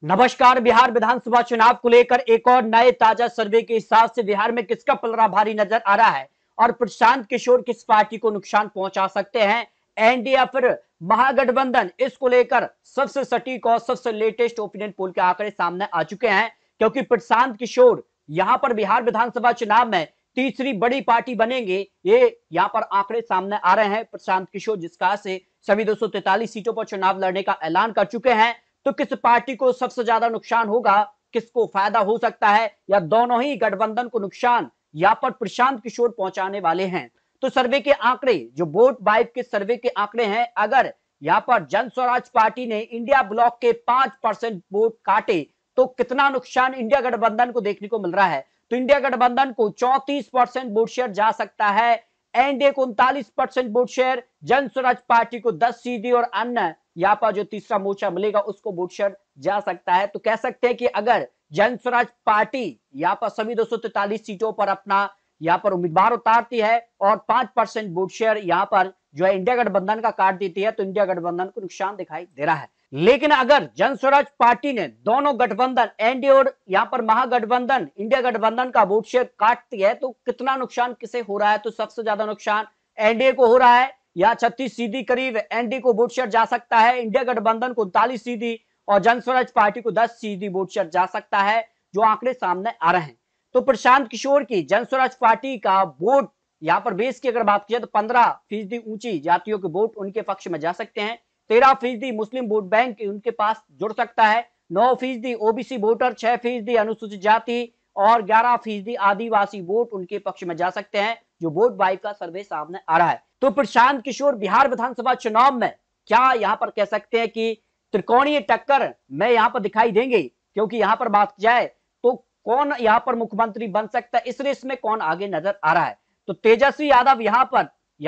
नमस्कार। बिहार विधानसभा चुनाव को लेकर एक और नए ताजा सर्वे के हिसाब से बिहार में किसका पलड़ा भारी नजर आ रहा है और प्रशांत किशोर किस पार्टी को नुकसान पहुंचा सकते हैं, एनडीए या फिर महागठबंधन, इसको लेकर सबसे सटीक और सबसे लेटेस्ट ओपिनियन पोल के आंकड़े सामने आ चुके हैं। क्योंकि प्रशांत किशोर यहां पर बिहार विधानसभा चुनाव में तीसरी बड़ी पार्टी बनेंगे, ये यहां पर आंकड़े सामने आ रहे हैं। प्रशांत किशोर जिस कहा से सभी 243 सीटों पर चुनाव लड़ने का ऐलान कर चुके हैं, तो किस पार्टी को सबसे ज्यादा नुकसान होगा, किसको फायदा हो सकता है, या दोनों ही गठबंधन को नुकसान या पर प्रशांत किशोर पहुंचाने वाले हैं। तो सर्वे के आंकड़े, जो वोट वाइब के सर्वे के आंकड़े हैं, अगर यहां पर जन स्वराज पार्टी ने इंडिया ब्लॉक के 5% वोट काटे तो कितना नुकसान इंडिया गठबंधन को देखने को मिल रहा है। तो इंडिया गठबंधन को 34% वोट शेयर जा सकता है, एनडीए को 39% वोट शेयर, जन स्वराज पार्टी को 10 सीधी और अन्य यहाँ पर जो तीसरा मोर्चा मिलेगा उसको वोट शेयर जा सकता है। तो कह सकते हैं कि अगर जन स्वराज पार्टी यहाँ पर सभी 243 सीटों पर अपना यहाँ पर उम्मीदवार उतारती है और 5% वोट शेयर यहाँ पर जो है इंडिया गठबंधन का काट देती है, तो इंडिया गठबंधन को नुकसान दिखाई दे रहा है। लेकिन अगर जन स्वराज पार्टी ने दोनों गठबंधन एनडीए और यहाँ पर महागठबंधन इंडिया गठबंधन का वोट शेयर काटती है, तो कितना नुकसान किसे हो रहा है। तो सबसे ज्यादा नुकसान एनडीए को हो रहा है। या 36 सीधी करीब एनडीए को वोट शेयर जा सकता है, इंडिया गठबंधन को 39 सीधी और जन स्वराज पार्टी को 10 सीधी वोट शेयर जा सकता है, जो आंकड़े सामने आ रहे हैं। तो प्रशांत किशोर की जन स्वराज पार्टी का वोट यहाँ पर बेस की अगर बात की जाए तो 15% ऊंची जातियों के वोट उनके पक्ष में जा सकते हैं, 13% मुस्लिम वोट बैंक उनके पास जुड़ सकता है, 9% ओबीसी वोटर, 6% अनुसूचित जाति और 11% आदिवासी वोट उनके पक्ष में जा सकते हैं, जो वोट वाइब का सर्वे सामने आ रहा है। तो प्रशांत किशोर बिहार विधानसभा चुनाव में क्या यहां पर कह सकते हैं कि त्रिकोणीय टक्कर में यहां पर दिखाई देंगे। क्योंकि यहां पर बात की जाए तो कौन यहां पर मुख्यमंत्री बन सकता है, इस रेस में कौन आगे नजर आ रहा है। तो तेजस्वी यादव यहां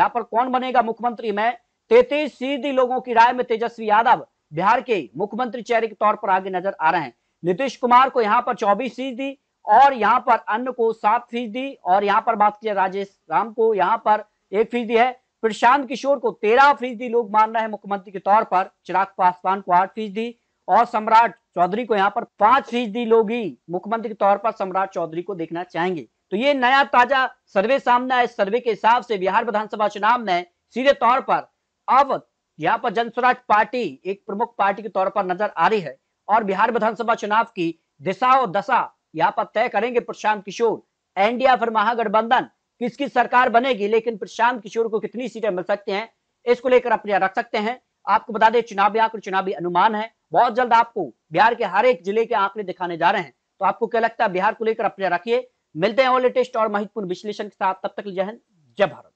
पर कौन बनेगा मुख्यमंत्री में, 33% लोगों की राय में तेजस्वी यादव बिहार के मुख्यमंत्री चेहरे के तौर पर आगे नजर आ रहे हैं। नीतीश कुमार को यहां पर 24% और यहां पर अन्य को 7%, और यहां पर बात की राजेश राम को यहां पर 1% है। प्रशांत किशोर को 13% लोग मान रहे हैं मुख्यमंत्री के तौर पर, चिराग पासवान को 8% और सम्राट चौधरी को यहां पर 5% लोग ही मुख्यमंत्री के तौर पर सम्राट चौधरी को देखना चाहेंगे। तो ये नया ताजा सर्वे सामने है। इस सर्वे के हिसाब से बिहार विधानसभा चुनाव में सीधे तौर पर अब यहां पर जन स्वराज पार्टी एक प्रमुख पार्टी के तौर पर नजर आ रही है और बिहार विधानसभा चुनाव की दिशा और दशा यहां पर तय करेंगे प्रशांत किशोर। एनडीए फिर महागठबंधन किसकी सरकार बनेगी, लेकिन प्रशांत किशोर को कितनी सीटें मिल सकती हैं, इसको लेकर अपने रख सकते हैं। आपको बता दें चुनावी आंकड़े चुनावी अनुमान है, बहुत जल्द आपको बिहार के हर एक जिले के आंकड़े दिखाने जा रहे हैं। तो आपको क्या लगता है बिहार को लेकर अपने रखिए। मिलते हैं और लेटेस्ट और महत्वपूर्ण विश्लेषण के साथ, तब तक जय हिंद, जय भारत।